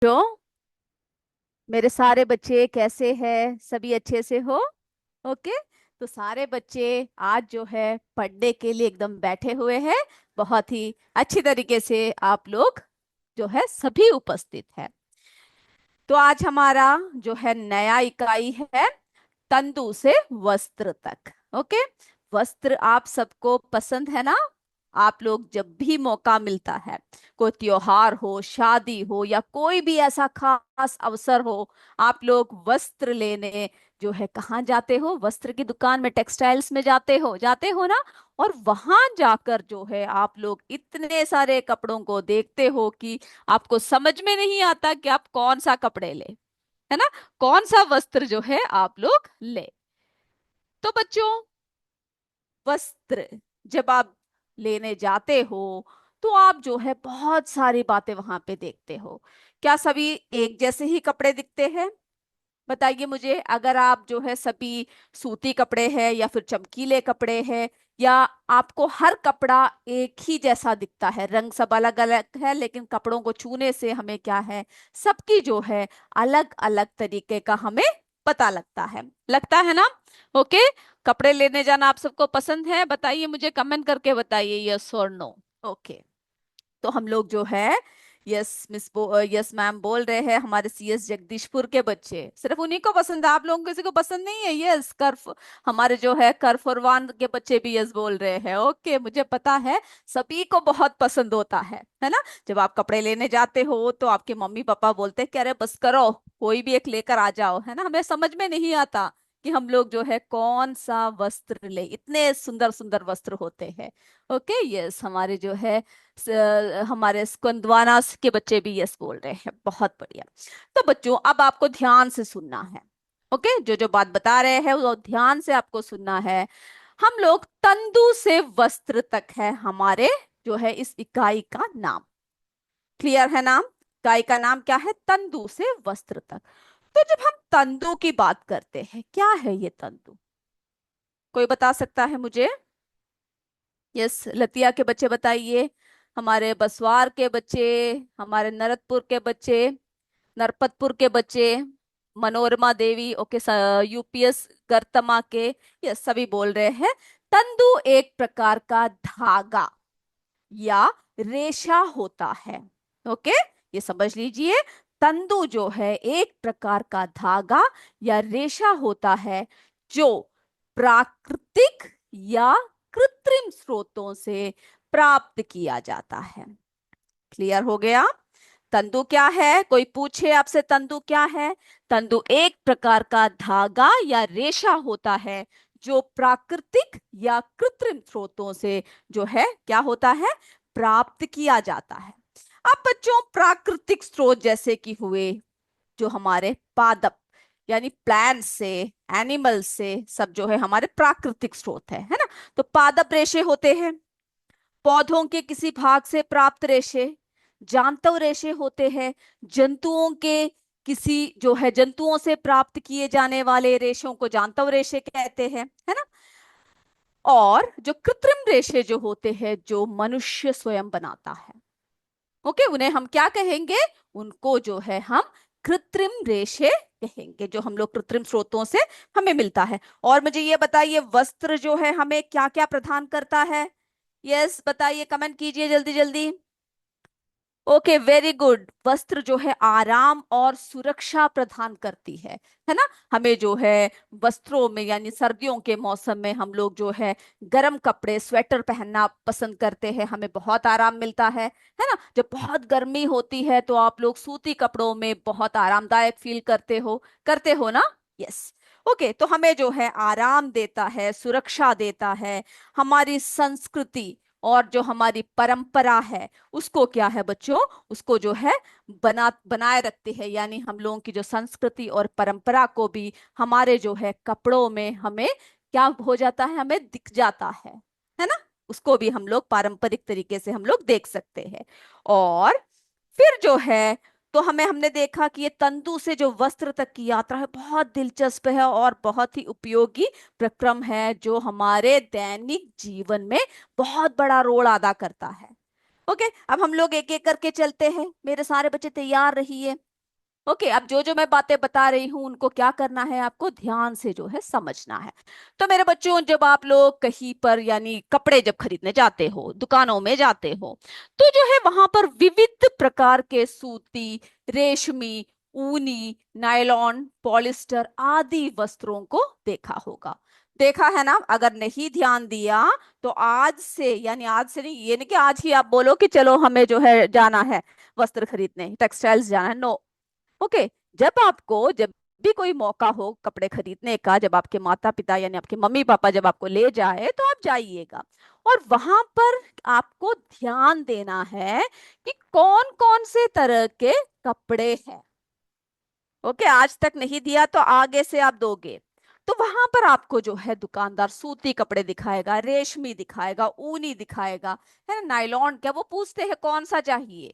जो मेरे सारे बच्चे कैसे हैं? सभी अच्छे से हो? ओके। तो सारे बच्चे आज जो है पढ़ने के लिए एकदम बैठे हुए हैं। बहुत ही अच्छी तरीके से आप लोग जो है सभी उपस्थित है। तो आज हमारा जो है नया इकाई है तंदू से वस्त्र तक। ओके। वस्त्र आप सबको पसंद है ना? आप लोग जब भी मौका मिलता है, कोई त्योहार हो, शादी हो या कोई भी ऐसा खास अवसर हो, आप लोग वस्त्र लेने जो है कहाँ जाते हो? वस्त्र की दुकान में, टेक्सटाइल्स में जाते हो ना। और वहां जाकर जो है आप लोग इतने सारे कपड़ों को देखते हो कि आपको समझ में नहीं आता कि आप कौन सा कपड़े ले, है ना? कौन सा वस्त्र जो है आप लोग ले। तो बच्चों, वस्त्र जब आप लेने जाते हो तो आप जो है बहुत सारी बातें वहां पे देखते हो। क्या सभी एक जैसे ही कपड़े दिखते हैं? बताइए मुझे। अगर आप जो है सभी सूती कपड़े हैं या फिर चमकीले कपड़े हैं, या आपको हर कपड़ा एक ही जैसा दिखता है, रंग सब अलग अलग है लेकिन कपड़ों को छूने से हमें क्या है, सबकी जो है अलग अलग तरीके का हमें पता लगता है ना? ओके। कपड़े लेने जाना आप सबको पसंद है? बताइए मुझे, कमेंट करके बताइए यस और नो। ओके। तो हम लोग जो है यस मैम बोल रहे हैं, हमारे सीएस जगदीशपुर के बच्चे सिर्फ उन्हीं को पसंद है, आप लोगों को किसी को पसंद नहीं है? यस कर्फ हमारे जो है करफरवान के बच्चे भी यस बोल रहे हैं। ओके, मुझे पता है सभी को बहुत पसंद होता है ना? जब आप कपड़े लेने जाते हो तो आपके मम्मी पापा बोलते हैं कि अरे बस करो, कोई भी एक लेकर आ जाओ, है ना? हमें समझ में नहीं आता कि हम लोग जो है कौन सा वस्त्र ले, इतने सुंदर सुंदर वस्त्र होते हैं। ओके, यस हमारे जो है हमारे स्कंदवाना के बच्चे भी यस बोल रहे हैं। बहुत बढ़िया। तो बच्चों, अब आपको ध्यान से सुनना है। ओके, जो जो बात बता रहे हैं वो ध्यान से आपको सुनना है। हम लोग तंदू से वस्त्र तक है हमारे जो है इस इकाई का नाम। क्लियर है नाम? इकाई का नाम क्या है? तंदू से वस्त्र तक। तो जब हम तंदू की बात करते हैं, क्या है ये तंदू? कोई बता सकता है मुझे? यस, लतिया के बच्चे बताइए, हमारे बसवार के बच्चे, हमारे नरतपुर के बच्चे, नरपतपुर के बच्चे, मनोरमा देवी, ओके, यूपीएस गर्तमा के, ये सभी बोल रहे हैं तंदू एक प्रकार का धागा या रेशा होता है। ओके, ये समझ लीजिए। तंदू जो है एक प्रकार का धागा या रेशा होता है जो प्राकृतिक या कृत्रिम स्रोतों से प्राप्त किया जाता है। क्लियर हो गया? तंदू क्या है? कोई पूछे आपसे तंदू क्या है? तंदू एक प्रकार का धागा या रेशा होता है जो प्राकृतिक या कृत्रिम स्रोतों से जो है क्या होता है, प्राप्त किया जाता है। अब बच्चों, प्राकृतिक स्रोत जैसे कि हुए जो हमारे पादप यानी प्लांट से, एनिमल से, सब जो है हमारे प्राकृतिक स्रोत है ना? तो पादप रेशे होते हैं, पौधों के किसी भाग से प्राप्त रेशे, जांतव रेशे होते हैं, जंतुओं के किसी जो है जंतुओं से प्राप्त किए जाने वाले रेशों को जांतव रेशे कहते हैं, है ना? और जो कृत्रिम रेशे जो होते हैं, जो मनुष्य स्वयं बनाता है, ओके, उन्हें हम क्या कहेंगे? उनको जो है हम कृत्रिम रेशे कहेंगे, जो हम लोग कृत्रिम स्रोतों से हमें मिलता है। और मुझे ये बताइए, वस्त्र जो है हमें क्या क्या प्रदान करता है? यस बताइए, कमेंट कीजिए जल्दी जल्दी। Okay, very good. वस्त्र जो है आराम और सुरक्षा प्रदान करती है ना? हमें जो है वस्त्रों में, यानी सर्दियों के मौसम में हम लोग जो है गर्म कपड़े, स्वेटर पहनना पसंद करते हैं, हमें बहुत आराम मिलता है ना? जब बहुत गर्मी होती है तो आप लोग सूती कपड़ों में बहुत आरामदायक फील करते हो ना? यस। ओके, तो हमें जो है आराम देता है, सुरक्षा देता है। हमारी संस्कृति और जो हमारी परंपरा है उसको क्या है बच्चों, उसको जो है बनाए रखते हैं, यानी हम लोगों की जो संस्कृति और परंपरा को भी हमारे जो है कपड़ों में हमें क्या हो जाता है, हमें दिख जाता है ना? उसको भी हम लोग पारंपरिक तरीके से हम लोग देख सकते हैं। और फिर जो है, तो हमने देखा कि ये तंतु से जो वस्त्र तक की यात्रा है बहुत दिलचस्प है और बहुत ही उपयोगी प्रक्रम है, जो हमारे दैनिक जीवन में बहुत बड़ा रोल अदा करता है। ओके, अब हम लोग एक एक करके चलते हैं। मेरे सारे बच्चे तैयार रहिए। ओके, अब जो जो मैं बातें बता रही हूँ उनको क्या करना है, आपको ध्यान से जो है समझना है। तो मेरे बच्चों, जब आप लोग कहीं पर यानी कपड़े जब खरीदने जाते हो, दुकानों में जाते हो, तो जो है वहां पर विविध प्रकार के सूती, रेशमी, ऊनी, नायलॉन, पॉलिस्टर आदि वस्त्रों को देखा होगा। देखा है ना? अगर नहीं ध्यान दिया तो आज से, यानी आज से नहीं, ये नहीं कि आज ही आप बोलो कि चलो हमें जो है जाना है वस्त्र खरीदने, टेक्सटाइल्स जाना है, नो। ओके, जब भी कोई मौका हो कपड़े खरीदने का, जब आपके माता पिता यानी आपके मम्मी पापा जब आपको ले जाए, तो आप जाइएगा। और वहां पर आपको ध्यान देना है कि कौन कौन से तरह के कपड़े हैं। ओके, आज तक नहीं दिया तो आगे से आप दोगे। तो वहां पर आपको जो है दुकानदार सूती कपड़े दिखाएगा, रेशमी दिखाएगा, ऊनी दिखाएगा, है ना, नायलॉन, क्या वो पूछते हैं कौन सा चाहिए।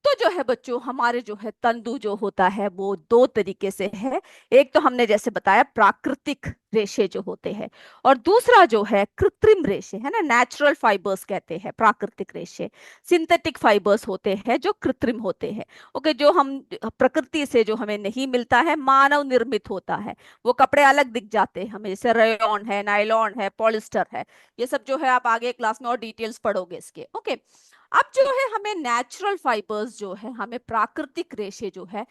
तो जो है बच्चों, हमारे जो है तंदू जो होता है वो दो तरीके से है। एक तो हमने जैसे बताया प्राकृतिक रेशे जो होते हैं, और दूसरा जो है कृत्रिम रेशे, है ना, नेचुरल फाइबर्स कहते हैं प्राकृतिक रेशे। सिंथेटिक फाइबर्स होते हैं जो कृत्रिम होते हैं। ओके, जो हम प्रकृति से जो हमें नहीं मिलता है, मानव निर्मित होता है। वो कपड़े अलग दिख जाते हैं हमें, जैसे रेयॉन है, नायलॉन है, पॉलिस्टर है। ये सब जो है आप आगे क्लास में और डिटेल्स पढ़ोगे इसके। ओके, अब जो है हमें नेचुरल फाइबर्स जो है, हमें प्राकृतिक रेशे जो है,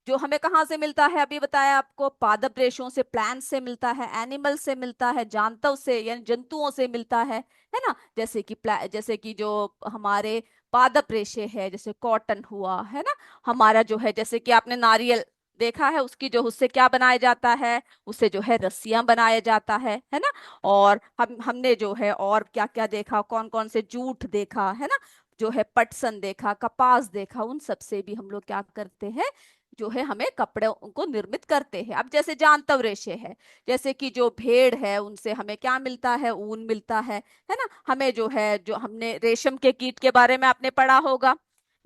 जो हमें कहाँ से मिलता है, अभी बताया आपको, पादप रेशों से, प्लांट से मिलता है, एनिमल से मिलता है, जानवरों से यानी जंतुओं से मिलता है ना। जैसे कि जो हमारे पादप रेशे है, जैसे कॉटन हुआ, है ना, हमारा जो है, जैसे कि आपने नारियल देखा है, उसकी जो, उससे क्या बनाया जाता है, उससे जो है रस्सियां बनाया जाता है ना। और हमने जो है और क्या क्या देखा, कौन कौन से जूट देखा है ना, जो है पटसन देखा, कपास देखा, उन सब से भी हम लोग क्या करते हैं, जो है हमें कपड़े को निर्मित करते हैं। अब जैसे जानतव रेशे है, जैसे कि जो भेड़ है उनसे हमें क्या मिलता है, ऊन मिलता है ना। हमें जो है, जो हमने रेशम के कीट के बारे में आपने पढ़ा होगा,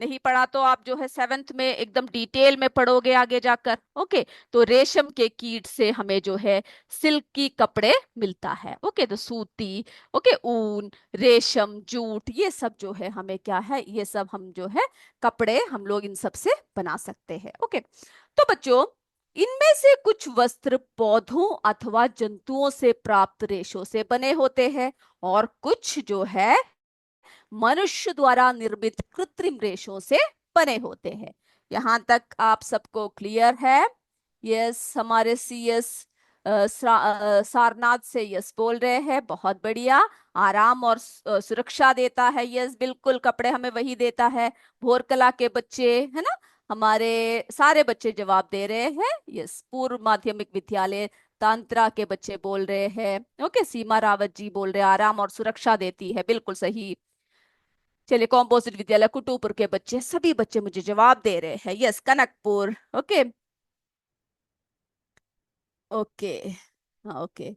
नहीं पढ़ा तो आप जो है सेवेंथ में एकदम डिटेल में पढ़ोगे आगे जाकर। ओके, तो रेशम के कीट से हमें जो है सिल्क की कपड़े मिलता है। ओके, तो सूती, ओके, ऊन, रेशम, जूट, ये सब जो है हमें क्या है, ये सब हम जो है कपड़े हम लोग इन सब से बना सकते हैं। ओके, तो बच्चों, इनमें से कुछ वस्त्र पौधों अथवा जंतुओं से प्राप्त रेशों से बने होते हैं, और कुछ जो है मनुष्य द्वारा निर्मित कृत्रिम रेशों से बने होते हैं। यहां तक आप सबको क्लियर है? यस, हमारे सीएस सारनाथ से यस बोल रहे हैं, बहुत बढ़िया। आराम और सुरक्षा देता है, यस बिल्कुल, कपड़े हमें वही देता है। भोरकला के बच्चे, है ना, हमारे सारे बच्चे जवाब दे रहे हैं, यस। पूर्व माध्यमिक विद्यालय तांत्रा के बच्चे बोल रहे हैं। ओके, सीमा रावत जी बोल रहे हैं आराम और सुरक्षा देती है, बिल्कुल सही। चलिए, कॉम्पोजिट विद्यालय कुटुपुर के बच्चे, सभी बच्चे मुझे जवाब दे रहे हैं, यस, कनकपुर। ओके, ओके, हाँ, ओके,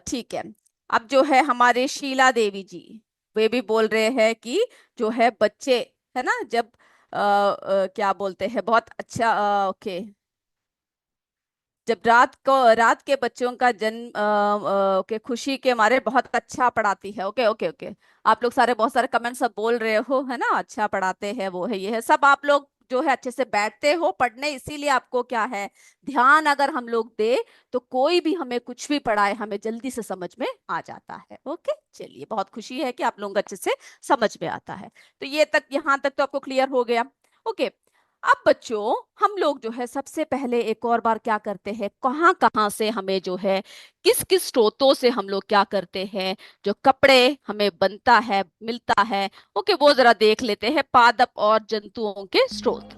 ठीक है। अब जो है हमारे शीला देवी जी, वे भी बोल रहे हैं कि जो है बच्चे, है ना, जब क्या बोलते हैं, बहुत अच्छा, ओके, जब रात के बच्चों का जन्म ओके, खुशी के मारे बहुत अच्छा पढ़ाती है। ओके, ओके, ओके, आप लोग सारे बहुत सारे कमेंट सब बोल रहे हो, है ना, अच्छा पढ़ाते हैं, वो है, ये है, सब आप लोग जो है अच्छे से बैठते हो पढ़ने, इसीलिए आपको क्या है, ध्यान अगर हम लोग दे तो कोई भी हमें कुछ भी पढ़ाए हमें जल्दी से समझ में आ जाता है। ओके, चलिए, बहुत खुशी है कि आप लोग अच्छे से समझ में आता है। तो ये तक, यहाँ तक तो आपको क्लियर हो गया। ओके, अब बच्चों, हम लोग जो है सबसे पहले एक और बार क्या करते हैं, कहाँ कहाँ से हमें जो है, किस किस स्रोतों से हम लोग क्या करते हैं, जो कपड़े हमें बनता है, मिलता है। ओके, वो जरा देख लेते हैं, पादप और जंतुओं के स्रोत।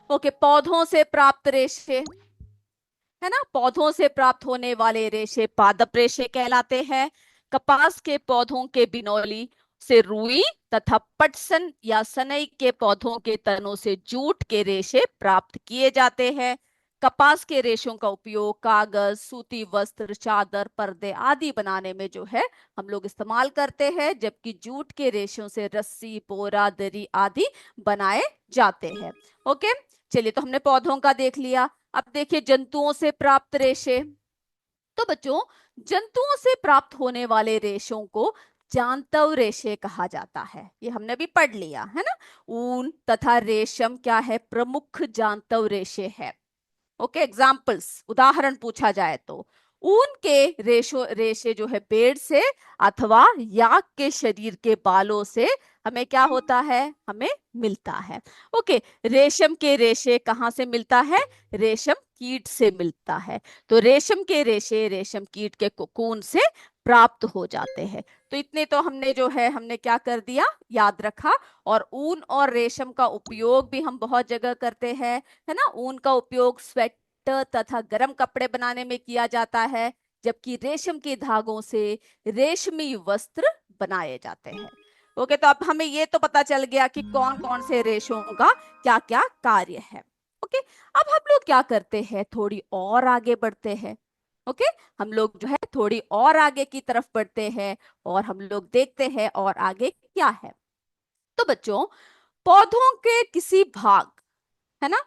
ओके, पौधों से प्राप्त रेशे, है ना, पौधों से प्राप्त होने वाले रेशे पादप रेशे कहलाते हैं। कपास के पौधों के बिनौली से रुई तथा पटसन या सनई के पौधों के तनों से जूट के रेशे प्राप्त किए जाते हैं। कपास के रेशों का उपयोग कागज, सूती वस्त्र, चादर, पर्दे आदि बनाने में जो है हम लोग इस्तेमाल करते हैं, जबकि जूट के रेशों से रस्सी, बोरा, दरी आदि बनाए जाते हैं। ओके, चलिए, तो हमने पौधों का देख लिया। अब देखिए जंतुओं से प्राप्त रेशे। तो बच्चों, जंतुओं से प्राप्त होने वाले रेशों को जांतव रेशे कहा जाता है। ये हमने भी पढ़ लिया है ना। ऊन तथा रेशम क्या है, प्रमुख जांतव रेशे है। ओके, एग्जाम्पल्स, उदाहरण पूछा जाए तो ऊन के रेशे जो है पेड़ से अथवा याक के शरीर के बालों से हमें क्या होता है, हमें मिलता है। ओके, रेशम के रेशे कहाँ से मिलता है, रेशम कीट से मिलता है। तो रेशम के रेशे रेशम कीट के कोकून से प्राप्त हो जाते हैं। तो इतने तो हमने जो है हमने क्या कर दिया, याद रखा। और ऊन और रेशम का उपयोग भी हम बहुत जगह करते हैं, है ना। ऊन का उपयोग स्वेटर तथा गर्म कपड़े बनाने में किया जाता है, जबकि रेशम के धागों से रेशमी वस्त्र बनाए जाते हैं। ओके, तो अब हमें ये तो पता चल गया कि कौन कौन से रेशों का क्या क्या कार्य है। ओके, अब हम लोग क्या करते हैं, थोड़ी और आगे बढ़ते हैं। ओके, हम लोग जो है थोड़ी और आगे की तरफ बढ़ते हैं और हम लोग देखते हैं और आगे क्या है। तो बच्चों, पौधों के किसी भाग, है ना,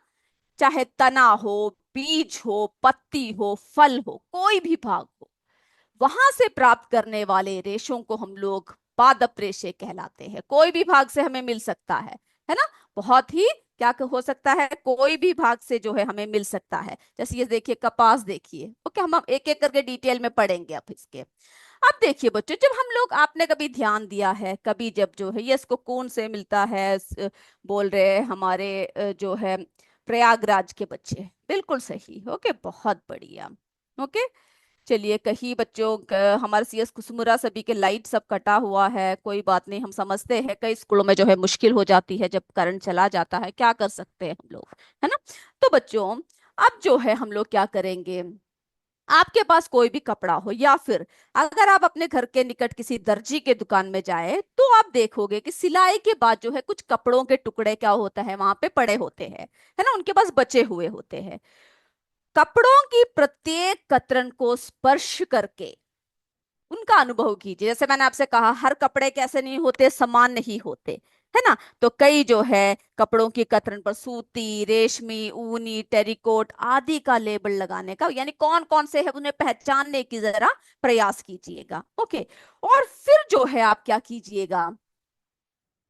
चाहे तना हो, बीज हो, पत्ती हो, फल हो, कोई भी भाग हो, वहां से प्राप्त करने वाले रेशों को हम लोग पादप रेशे कहलाते हैं। कोई भी भाग से हमें मिल सकता है ना। बहुत ही क्या हो सकता है, कोई भी भाग से जो है हमें मिल सकता है। जैसे ये देखिए, कपास देखिए। ओके, हम एक एक करके डिटेल में पढ़ेंगे अब इसके। अब देखिए बच्चों, जब हम लोग, आपने कभी ध्यान दिया है कभी, जब जो है ये इसको कौन से मिलता है, बोल रहे हैं हमारे जो है प्रयागराज के बच्चे, बिल्कुल सही। ओके, बहुत बढ़िया। ओके, चलिए, कहीं बच्चों हमारे सीएस कुसुमुरा सभी के लाइट सब कटा हुआ है, कोई बात नहीं, हम समझते हैं कई स्कूलों में जो है मुश्किल हो जाती है जब करंट चला जाता है, क्या कर सकते हैं हम लोग, है ना। तो बच्चों, अब जो है हम लोग क्या करेंगे, आपके पास कोई भी कपड़ा हो या फिर अगर आप अपने घर के निकट किसी दर्जी के दुकान में जाए, तो आप देखोगे कि सिलाई के बाद जो है कुछ कपड़ों के टुकड़े क्या होता है वहां पे पड़े होते हैं, है ना, उनके पास बचे हुए होते हैं। कपड़ों की प्रत्येक कतरन को स्पर्श करके उनका अनुभव कीजिए। जैसे मैंने आपसे कहा, हर कपड़े कैसे नहीं होते, समान नहीं होते, है ना। तो कई जो है कपड़ों की कतरन पर सूती, रेशमी, ऊनी, टेरिकोट आदि का लेबल लगाने का, यानी कौन कौन से है उन्हें पहचानने की जरा प्रयास कीजिएगा। ओके, और फिर जो है आप क्या कीजिएगा,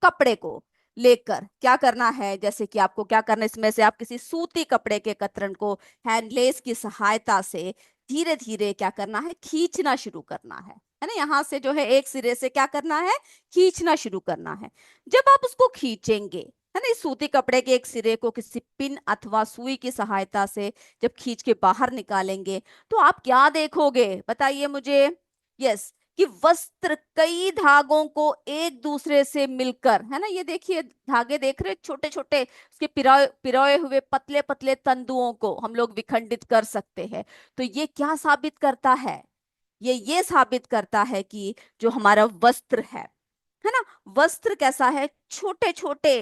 कपड़े को लेकर क्या करना है, जैसे कि आपको क्या करना है, इसमें से आप किसी सूती कपड़े के कतरन को हैंडलेस की सहायता से धीरे धीरे क्या करना है, खींचना शुरू करना है ना। यहां से जो है एक सिरे से क्या करना है, खींचना शुरू करना है। जब आप उसको खींचेंगे, है ना, इस सूती कपड़े के एक सिरे को किसी पिन अथवा सुई की सहायता से जब खींच के बाहर निकालेंगे, तो आप क्या देखोगे, बताइए मुझे। यस, कि वस्त्र कई धागों को एक दूसरे से मिलकर, है ना, ये देखिए धागे देख रहे, छोटे छोटे उसके पिरोए पिरोए हुए पतले पतले तंतुओं को हम लोग विखंडित कर सकते हैं। तो ये क्या साबित करता है, ये साबित करता है कि जो हमारा वस्त्र है ना, वस्त्र कैसा है, छोटे छोटे,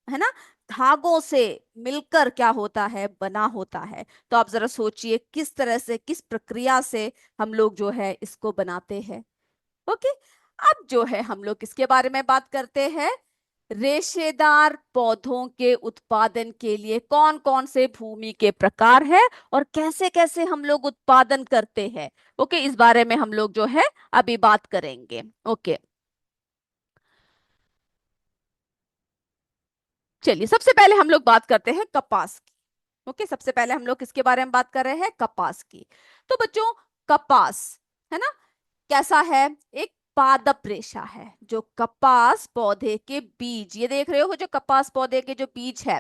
है ना, धागों से मिलकर क्या होता है, बना होता है। तो आप जरा सोचिए किस तरह से, किस प्रक्रिया से हम लोग जो है इसको बनाते हैं। ओके, अब जो है हम लोग किसके बारे में बात करते हैं, रेशेदार पौधों के उत्पादन के लिए कौन कौन से भूमि के प्रकार है और कैसे कैसे हम लोग उत्पादन करते हैं। ओके, इस बारे में हम लोग जो है अभी बात करेंगे। ओके, चलिए, सबसे पहले हम लोग बात करते हैं कपास की। ओके, सबसे पहले हम लोग किसके बारे में बात कर रहे हैं, कपास की। तो बच्चों, कपास, है ना, कैसा है, एक पादप रेशा है। जो कपास पौधे के बीज, ये देख रहे हो जो कपास पौधे के जो बीज है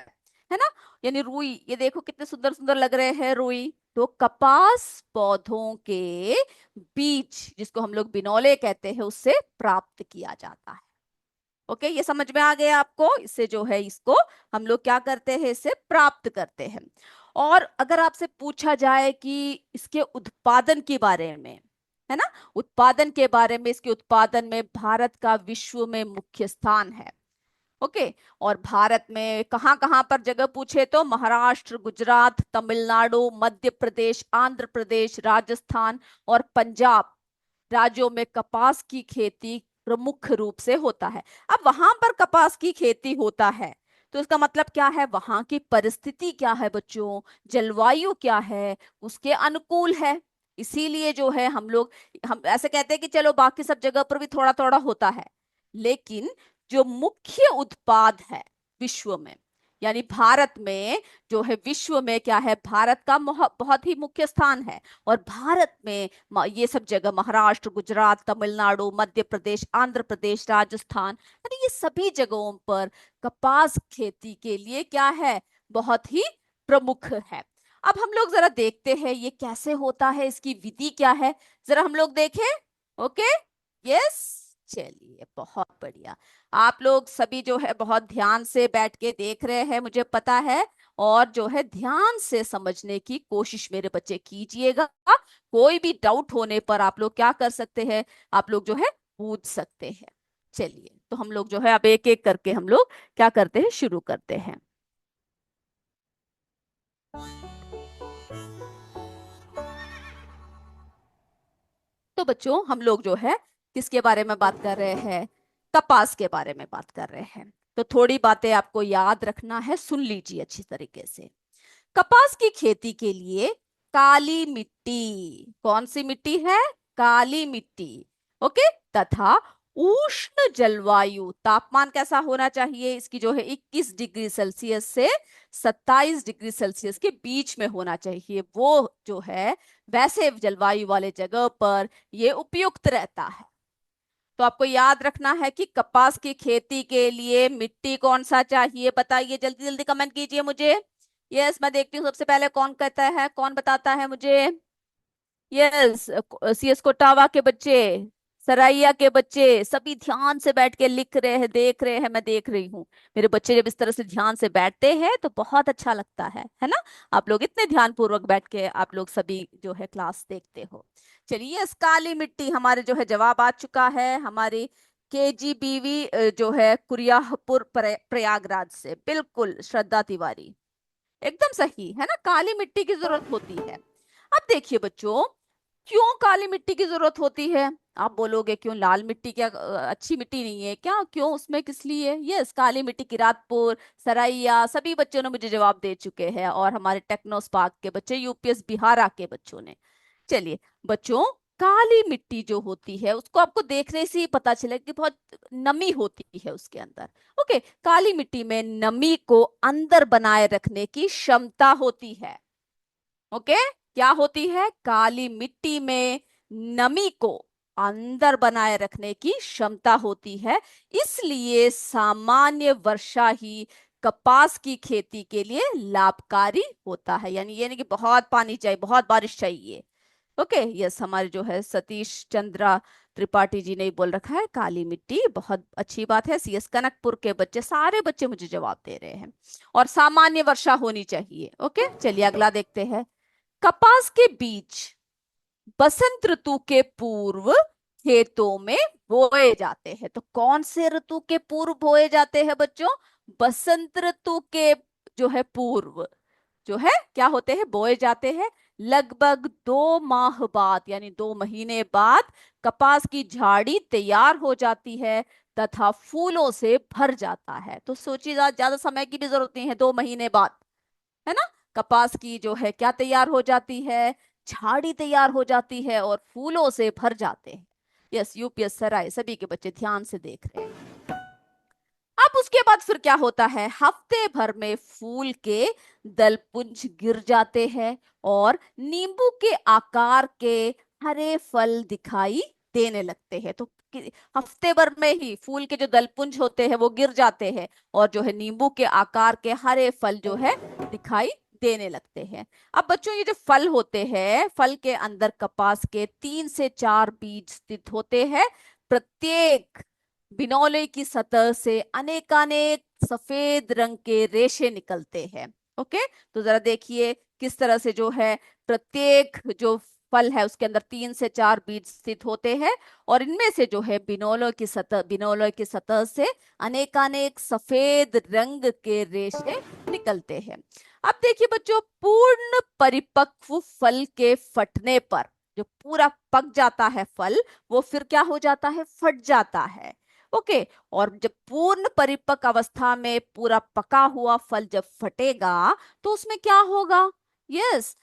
ना, यानी रुई, ये देखो कितने सुंदर सुंदर लग रहे हैं रुई। तो कपास पौधों के बीज, जिसको हम लोग बिनौले कहते हैं, उससे प्राप्त किया जाता है। ओके, ये समझ में आ गया आपको, इससे जो है इसको हम लोग क्या करते हैं, इसे प्राप्त करते हैं। और अगर आपसे पूछा जाए कि इसके उत्पादन के बारे में, है ना, उत्पादन के बारे में, इसके उत्पादन में भारत का विश्व में मुख्य स्थान है। ओके, और भारत में कहां कहां पर जगह पूछे तो महाराष्ट्र, गुजरात, तमिलनाडु, मध्य प्रदेश, आंध्र प्रदेश, राजस्थान और पंजाब राज्यों में कपास की खेती प्रमुख रूप से होता है। अब वहां पर कपास की खेती होता है, तो इसका मतलब क्या है, वहां की परिस्थिति क्या है बच्चों, जलवायु क्या है, उसके अनुकूल है। इसीलिए जो है हम ऐसे कहते हैं कि चलो बाकी सब जगह पर भी थोड़ा थोड़ा होता है, लेकिन जो मुख्य उत्पाद है विश्व में, यानी भारत में जो है, विश्व में क्या है, भारत का बहुत ही मुख्य स्थान है। और भारत में ये सब जगह, महाराष्ट्र, गुजरात, तमिलनाडु, मध्य प्रदेश, आंध्र प्रदेश, राजस्थान, यानी ये सभी जगहों पर कपास खेती के लिए क्या है, बहुत ही प्रमुख है। अब हम लोग जरा देखते हैं ये कैसे होता है, इसकी विधि क्या है, जरा हम लोग देखें। ओके, यस, चलिए बहुत बढ़िया। आप लोग सभी जो है बहुत ध्यान से बैठ के देख रहे हैं, मुझे पता है। और जो है ध्यान से समझने की कोशिश मेरे बच्चे कीजिएगा। कोई भी डाउट होने पर आप लोग क्या कर सकते हैं, आप लोग जो है पूछ सकते हैं। चलिए, तो हम लोग जो है अब एक एक करके हम लोग क्या करते हैं, शुरू करते हैं। तो बच्चों, हम लोग जो है किसके बारे में बात कर रहे हैं, कपास के बारे में बात कर रहे हैं। तो थोड़ी बातें आपको याद रखना है, सुन लीजिए अच्छी तरीके से। कपास की खेती के लिए काली मिट्टी, कौन सी मिट्टी है, काली मिट्टी, ओके, तथा उष्ण जलवायु, तापमान कैसा होना चाहिए इसकी, जो है 21 डिग्री सेल्सियस से 27 डिग्री सेल्सियस के बीच में होना चाहिए, वो जो है वैसे जलवायु वाले जगह पर ये उपयुक्त रहता है। तो आपको याद रखना है कि कपास की खेती के लिए मिट्टी कौन सा चाहिए, बताइए, जल्दी जल्दी कमेंट कीजिए मुझे। यस, मैं देखती हूँ सबसे पहले कौन कहता है, कौन बताता है मुझे। यस, सीएस कोटावा के बच्चे, सराइया के बच्चे, सभी ध्यान से बैठ के लिख रहे हैं, देख रहे हैं, मैं देख रही हूँ। मेरे बच्चे जब इस तरह से ध्यान से बैठते हैं तो बहुत अच्छा लगता है ना। आप लोग इतने ध्यान पूर्वक बैठ के आप लोग सभी जो है क्लास देखते हो। चलिए, यस, काली मिट्टी हमारे जो है जवाब आ चुका है, हमारी KGBV जो है कुरियापुर प्रयागराज से, बिल्कुल श्रद्धा तिवारी, एकदम सही है ना, काली मिट्टी की जरूरत होती है। अब देखिए बच्चों, क्यों काली मिट्टी की जरूरत होती है। आप बोलोगे क्यों लाल मिट्टी, क्या अच्छी मिट्टी नहीं है क्या, क्यों, उसमें किस लिए। यस, काली मिट्टी, किरातपुर, सराइया, सभी बच्चों ने मुझे जवाब दे चुके हैं, और हमारे टेक्नो स्पार्क के बच्चे, UPS बिहारा के बच्चों ने। चलिए बच्चों, काली मिट्टी जो होती है उसको आपको देखने से ही पता चले कि बहुत नमी होती है उसके अंदर। ओके, काली मिट्टी में नमी को अंदर बनाए रखने की क्षमता होती है। ओके, क्या होती है, काली मिट्टी में नमी को अंदर बनाए रखने की क्षमता होती है। इसलिए सामान्य वर्षा ही कपास की खेती के लिए लाभकारी होता है, यानी ये नहीं कि बहुत पानी चाहिए, बहुत बारिश चाहिए। ओके, यस, हमारे जो है सतीश चंद्रा त्रिपाठी जी ने ही बोल रखा है काली मिट्टी, बहुत अच्छी बात है। CS कनकपुर के बच्चे, सारे बच्चे मुझे जवाब दे रहे हैं, और सामान्य वर्षा होनी चाहिए। ओके, चलिए अगला देखते हैं। कपास के बीज बसंत ऋतु के पूर्व खेतों में बोए जाते हैं। तो कौन से ऋतु के पूर्व बोए जाते हैं बच्चों, बसंत ऋतु के जो है पूर्व जो है क्या होते हैं, बोए जाते हैं। लगभग 2 माह बाद, यानी 2 महीने बाद कपास की झाड़ी तैयार हो जाती है तथा फूलों से भर जाता है। तो सोचिए, ज्यादा समय की भी जरूरत नहीं है, 2 महीने बाद, है ना, कपास की जो है क्या तैयार हो जाती है, झाड़ी तैयार हो जाती है और फूलों से भर जाते हैं। यस, UPS सराय सभी के बच्चे ध्यान से देख रहे हैं। अब उसके बाद फिर क्या होता है, हफ्ते भर में फूल के दलपुंज गिर जाते हैं और नींबू के आकार के हरे फल दिखाई देने लगते हैं। तो हफ्ते भर में ही फूल के जो दलपुंज होते हैं वो गिर जाते हैं, और जो है नींबू के आकार के हरे फल जो है दिखाई देने लगते हैं। अब बच्चों, ये जो फल होते हैं, फल के अंदर कपास के 3 से 4 बीज स्थित होते हैं। प्रत्येक बिनौले की सतह से अनेकानेक सफेद रंग के रेशे निकलते हैं। ओके, तो जरा देखिए किस तरह से जो है प्रत्येक जो फल है उसके अंदर 3 से 4 बीज स्थित होते हैं, और इनमें से जो है बिनौलों की सतह से अनेकानेक सफेद रंग के रेशे निकलते हैं। अब देखिए बच्चों, पूर्ण परिपक्व फल के फटने पर, जो पूरा पक जाता है फल, वो फिर क्या हो जाता है, फट जाता है। ओके, और जब पूर्ण परिपक्व अवस्था में पूरा पका हुआ फल जब फटेगा तो उसमें क्या होगा, यस,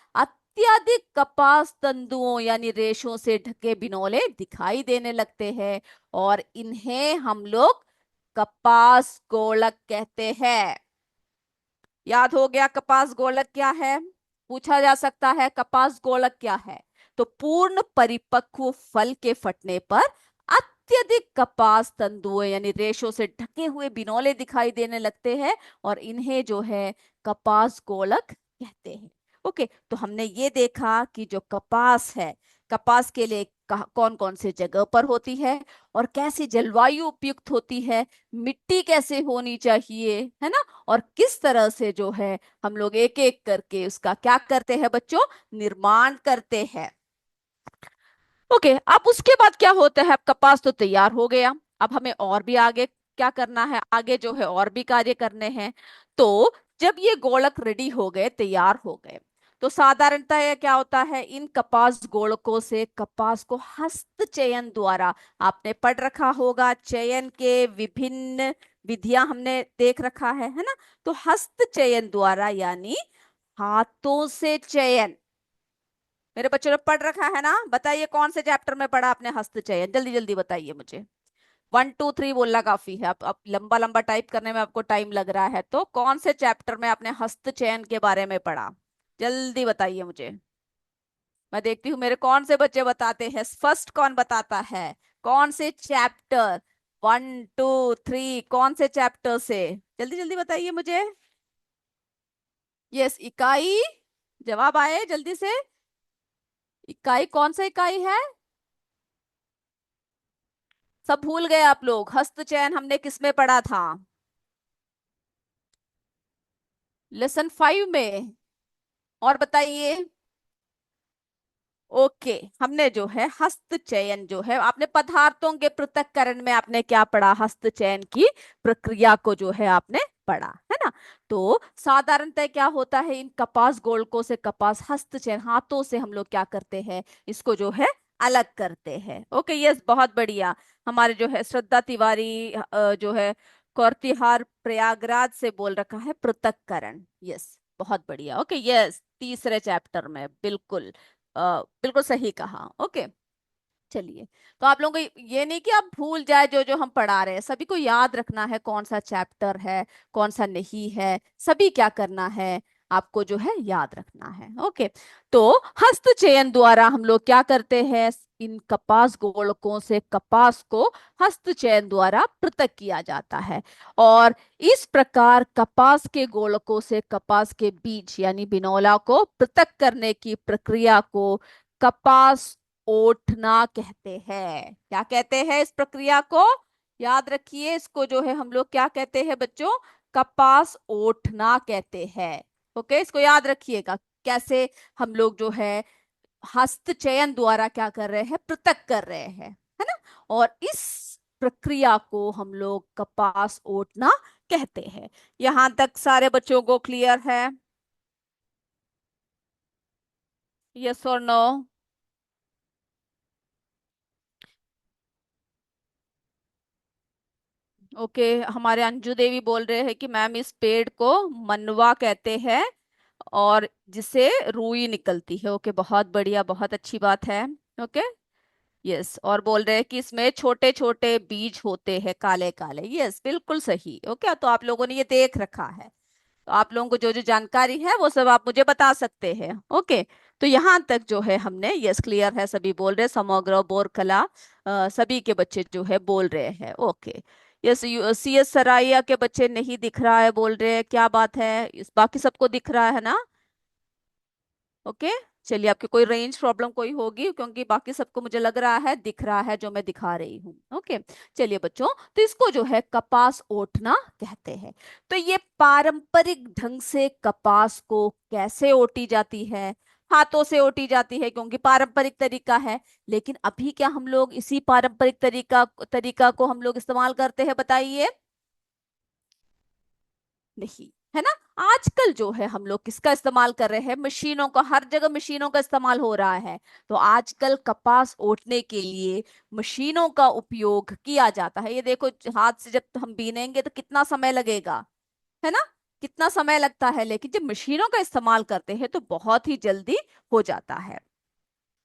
अत्यधिक कपास तंतुओं यानी रेशों से ढके बिनौले दिखाई देने लगते हैं, और इन्हें हम लोग कपास गोलक कहते हैं। याद हो गया कपास गोलक क्या है? पूछा जा सकता है कपास गोलक क्या है। तो पूर्ण परिपक्व फल के फटने पर अत्यधिक कपास तंतुओं यानी रेशों से ढके हुए बिनौले दिखाई देने लगते हैं, और इन्हें जो है कपास गोलक कहते हैं। ओके, तो हमने ये देखा कि जो कपास है, कपास के लिए कौन कौन से जगह पर होती है, और कैसी जलवायु उपयुक्त होती है, मिट्टी कैसे होनी चाहिए, है ना, और किस तरह से जो है हम लोग एक एक करके उसका क्या करते हैं बच्चों, निर्माण करते हैं। ओके, अब उसके बाद क्या होता है, अब कपास तो तैयार हो गया, अब हमें और भी आगे क्या करना है, आगे जो है और भी कार्य करने हैं। तो जब ये गोलक रेडी हो गए, तैयार हो गए, तो साधारणतः ये क्या होता है, इन कपास गोलकों से कपास को हस्त चयन द्वारा, आपने पढ़ रखा होगा चयन के विभिन्न विधियां हमने देख रखा है ना। तो हस्त चयन द्वारा यानी हाथों से चयन, मेरे बच्चों ने पढ़ रखा है ना, बताइए कौन से चैप्टर में पढ़ा आपने हस्त चयन, जल्दी जल्दी बताइए मुझे। 1 2 3 बोलना काफी है, अब लंबा लंबा टाइप करने में आपको टाइम लग रहा है, तो कौन से चैप्टर में आपने हस्त चयन के बारे में पढ़ा, जल्दी बताइए मुझे। मैं देखती हूँ मेरे कौन से बच्चे बताते हैं, फर्स्ट कौन बताता है, कौन से चैप्टर, 1 2 3 कौन से चैप्टर से, जल्दी जल्दी बताइए मुझे। यस, इकाई, जवाब आए जल्दी से। इकाई कौन सा इकाई है? सब भूल गए आप लोग, हस्त चयन हमने किसमें पढ़ा था? लेसन 5 में। और बताइए। ओके, हमने जो है हस्त चयन जो है, आपने पदार्थों के पृथक्करण में आपने क्या पढ़ा, हस्त चयन की प्रक्रिया को जो है आपने पढ़ा है ना। तो साधारणतः क्या होता है, इन कपास गोलकों से कपास हस्त चयन हाथों से हम लोग क्या करते हैं, इसको जो है अलग करते हैं। ओके, यस, बहुत बढ़िया। हमारे जो है श्रद्धा तिवारी जो है कौरतिहार प्रयागराज से बोल रखा है पृथक्करण, यस, बहुत बढ़िया। ओके, यस, तीसरे चैप्टर में, बिल्कुल बिल्कुल सही कहा। ओके, चलिए। तो आप लोगों को ये नहीं कि आप भूल जाए, जो जो हम पढ़ा रहे हैं सभी को याद रखना है, कौन सा चैप्टर है कौन सा नहीं है, सभी क्या करना है, आपको जो है याद रखना है। ओके, तो हस्त चयन द्वारा हम लोग क्या करते हैं, इन कपास गोलकों से कपास को हस्त चयन द्वारा पृथक किया जाता है, और इस प्रकार कपास के गोलकों से कपास के बीज यानी बिनौला को पृथक करने की प्रक्रिया को कपास ओटना कहते हैं। क्या कहते हैं इस प्रक्रिया को? याद रखिए, इसको जो है हम लोग क्या कहते हैं बच्चों, कपास ओटना कहते हैं। ओके, इसको याद रखिएगा, कैसे हम लोग जो है हस्त चयन द्वारा क्या कर रहे हैं, पृथक कर रहे हैं, है ना। और इस प्रक्रिया को हम लोग कपास ओटना कहते हैं। यहां तक सारे बच्चों को क्लियर है? यस और नो? ओके, हमारे अंजू देवी बोल रहे हैं कि मैम इस पेड़ को मनवा कहते हैं, और जिसे रुई निकलती है। ओके, बहुत बढ़िया, बहुत अच्छी बात है। ओके, यस, और बोल रहे हैं कि इसमें छोटे छोटे बीज होते हैं काले काले, यस, बिल्कुल सही। ओके, तो आप लोगों ने ये देख रखा है, तो आप लोगों को जो जो जानकारी है वो सब आप मुझे बता सकते हैं। ओके, तो यहाँ तक जो है हमने, यस, क्लियर है, सभी बोल रहे हैं, समग्र बोरकला सभी के बच्चे जो है बोल रहे हैं। ओके, यस, सी एस सराइया के बच्चे नहीं दिख रहा है बोल रहे हैं, क्या बात है, इस बाकी सबको दिख रहा है ना? ओके, चलिए, आपकी कोई रेंज प्रॉब्लम कोई होगी, क्योंकि बाकी सबको मुझे लग रहा है दिख रहा है जो मैं दिखा रही हूँ। ओके, चलिए बच्चों, तो इसको जो है कपास ओटना कहते हैं। तो ये पारंपरिक ढंग से कपास को कैसे ओटी जाती है? हाथों से ओटी जाती है, क्योंकि पारंपरिक तरीका है। लेकिन अभी क्या हम लोग इसी पारंपरिक तरीका तरीका को हम लोग इस्तेमाल करते हैं, बताइए? नहीं, है ना। आजकल जो है हम लोग किसका इस्तेमाल कर रहे हैं, मशीनों का, हर जगह मशीनों का इस्तेमाल हो रहा है। तो आजकल कपास ओटने के लिए मशीनों का उपयोग किया जाता है। ये देखो, हाथ से जब हम बीनेंगे तो कितना समय लगेगा, है ना, कितना समय लगता है, लेकिन जब मशीनों का इस्तेमाल करते हैं तो बहुत ही जल्दी हो जाता है।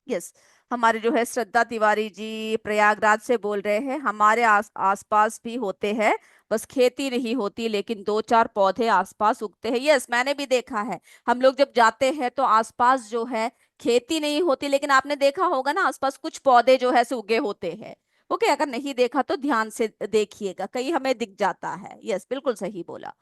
यस, हमारे जो है श्रद्धा तिवारी जी प्रयागराज से बोल रहे हैं, हमारे आसपास भी होते हैं, बस खेती नहीं होती, लेकिन दो चार पौधे आसपास उगते हैं। यस, मैंने भी देखा है। हम लोग जब जाते हैं तो आसपास जो है खेती नहीं होती, लेकिन आपने देखा होगा ना आसपास कुछ पौधे जो है सो उगे होते हैं। ओके, अगर नहीं देखा तो ध्यान से देखिएगा, कहीं हमें दिख जाता है। यस, बिल्कुल सही बोला।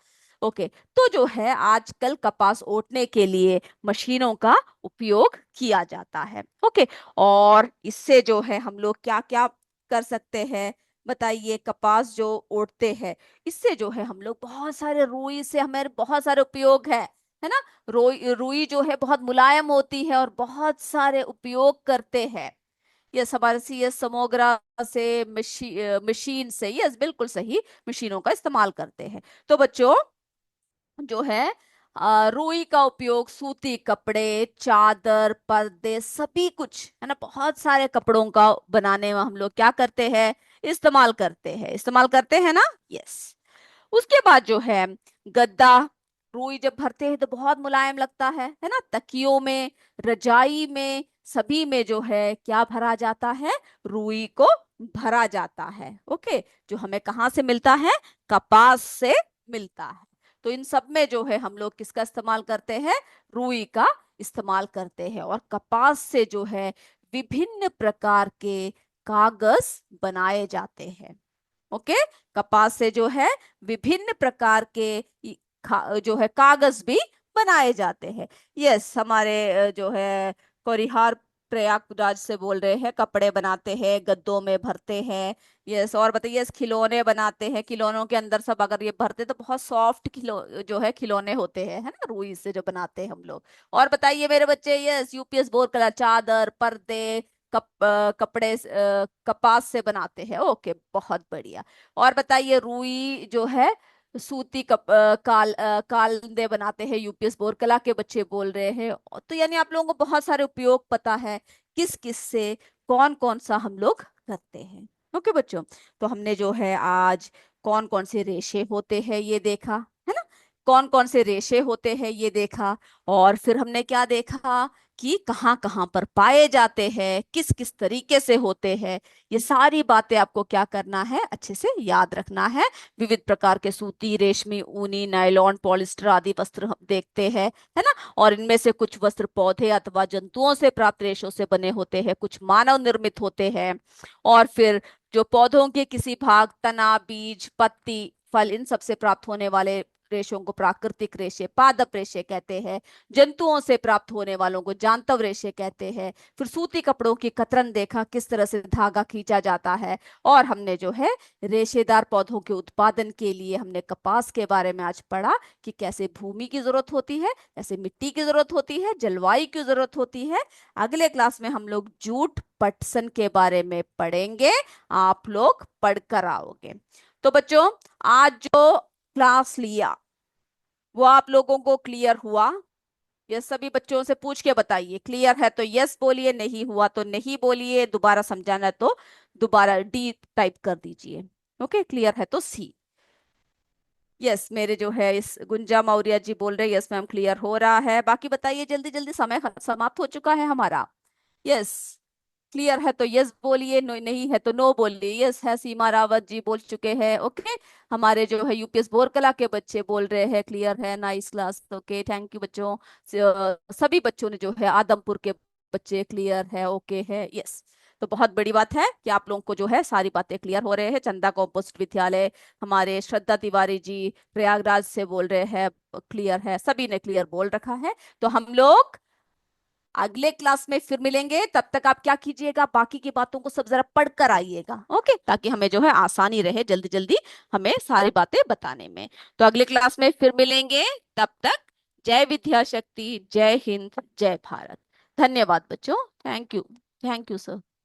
ओके, तो जो है आजकल कपास ओटने के लिए मशीनों का उपयोग किया जाता है। ओके, और इससे जो है हम लोग क्या क्या कर सकते हैं बताइए। कपास जो ओटते हैं, इससे जो है हम लोग बहुत सारे, रुई से हमें बहुत सारे उपयोग है ना। रुई रुई जो है बहुत मुलायम होती है और बहुत सारे उपयोग करते हैं। यस, हमारे सी यस समोग्रा से मशीन से, यस बिल्कुल सही, मशीनों का इस्तेमाल करते हैं। तो बच्चों जो है रुई का उपयोग सूती कपड़े, चादर, पर्दे, सभी कुछ है ना, बहुत सारे कपड़ों का बनाने में हम लोग क्या करते हैं, इस्तेमाल करते हैं ना। यस, उसके बाद जो है गद्दा, रुई जब भरते हैं तो बहुत मुलायम लगता है ना। तकियों में, रजाई में, सभी में जो है क्या भरा जाता है, रुई को भरा जाता है। ओके, जो हमें कहाँ से मिलता है, कपास से मिलता है। तो इन सब में जो है हम लोग किसका इस्तेमाल करते हैं, रुई का इस्तेमाल करते हैं। और कपास से जो है विभिन्न प्रकार के कागज बनाए जाते हैं। ओके, कपास से जो है विभिन्न प्रकार के जो है कागज भी बनाए जाते हैं। यस, हमारे जो है कोरिहार प्रयागराज से बोल रहे हैं, कपड़े बनाते हैं, गद्दों में भरते हैं। यस, और बताइए, यस खिलौने बनाते हैं, खिलौनों के अंदर सब अगर ये भरते तो बहुत सॉफ्ट जो है खिलौने होते हैं, है ना, रुई से जो बनाते हैं हम लोग। और बताइए मेरे बच्चे, यस यूपीएस बोर्ड कलर, चादर, पर्दे, कपड़े कपास से बनाते हैं। ओके, बहुत बढ़िया। और बताइए, रुई जो है सूती कालदे बनाते हैं, यूपीएस बोरकला के बच्चे बोल रहे हैं। तो यानी आप लोगों को बहुत सारे उपयोग पता है, किस किस से कौन कौन सा हम लोग करते हैं। ओके बच्चों, तो हमने जो है आज कौन कौन से रेशे होते हैं ये देखा, है ना, कौन कौन से रेशे होते हैं ये देखा। और फिर हमने क्या देखा कि कहाँ कहाँ पर पाए जाते हैं, किस किस तरीके से होते हैं। ये सारी बातें आपको क्या करना है, अच्छे से याद रखना है। विविध प्रकार के सूती, रेशमी, ऊनी, नायलॉन, पॉलिस्टर आदि वस्त्र हम देखते हैं, है ना। और इनमें से कुछ वस्त्र पौधे अथवा जंतुओं से प्राप्त रेशों से बने होते हैं, कुछ मानव निर्मित होते हैं। और फिर जो पौधों के किसी भाग, तना, बीज, पत्ती, फल, इन सब से प्राप्त होने वाले रेशों को प्राकृतिक रेशे, पादप रेशे कहते हैं। जंतुओं से प्राप्त होने वालों को जांतव रेशे कहते हैं। फिर सूती कपड़ों की कतरन देखा, किस तरह से धागा खींचा जाता है। और हमने जो है रेशेदार पौधों के उत्पादन के लिए हमने कपास के बारे में आज पढ़ा कि कैसे भूमि की जरूरत होती है, कैसे मिट्टी की जरूरत होती है, जलवायु की जरूरत होती है। अगले क्लास में हम लोग जूट पटसन के बारे में पढ़ेंगे, आप लोग पढ़कर आओगे। तो बच्चों, आज जो क्लास लिया वो आप लोगों को क्लियर हुआ? ये सभी बच्चों से पूछ के बताइए, क्लियर है तो यस बोलिए, नहीं हुआ तो नहीं बोलिए, दोबारा समझाना है तो दोबारा डी टाइप कर दीजिए। ओके, क्लियर है तो सी। यस, मेरे जो है इस गुंजा मौर्य जी बोल रहे हैं, यस मैम क्लियर हो रहा है। बाकी बताइए जल्दी जल्दी, समय समाप्त हो चुका है हमारा। यस, क्लियर है तो यस बोलिए, नहीं है तो नो बोलिए। यस है, सीमा रावत जी बोल चुके हैं। ओके, हमारे जो है यूपीएस बोरकला के बच्चे बोल रहे हैं क्लियर है, nice class. Okay, thank you बच्चों। सभी बच्चों ने जो है, आदमपुर के बच्चे क्लियर है, ओके है, यस। तो बहुत बड़ी बात है कि आप लोगों को जो है सारी बातें क्लियर हो रहे हैं। चंदा कॉम्पोस्ट विद्यालय, हमारे श्रद्धा तिवारी जी प्रयागराज से बोल रहे हैं क्लियर है, सभी ने क्लियर बोल रखा है। तो हम लोग अगले क्लास में फिर मिलेंगे। तब तक आप क्या कीजिएगा, बाकी की बातों को सब जरा पढ़ कर आइएगा। ओके, ताकि हमें जो है आसानी रहे जल्दी जल्दी हमें सारी बातें बताने में। तो अगले क्लास में फिर मिलेंगे, तब तक जय विद्या शक्ति, जय हिंद, जय भारत। धन्यवाद बच्चों, thank you. Thank you sir.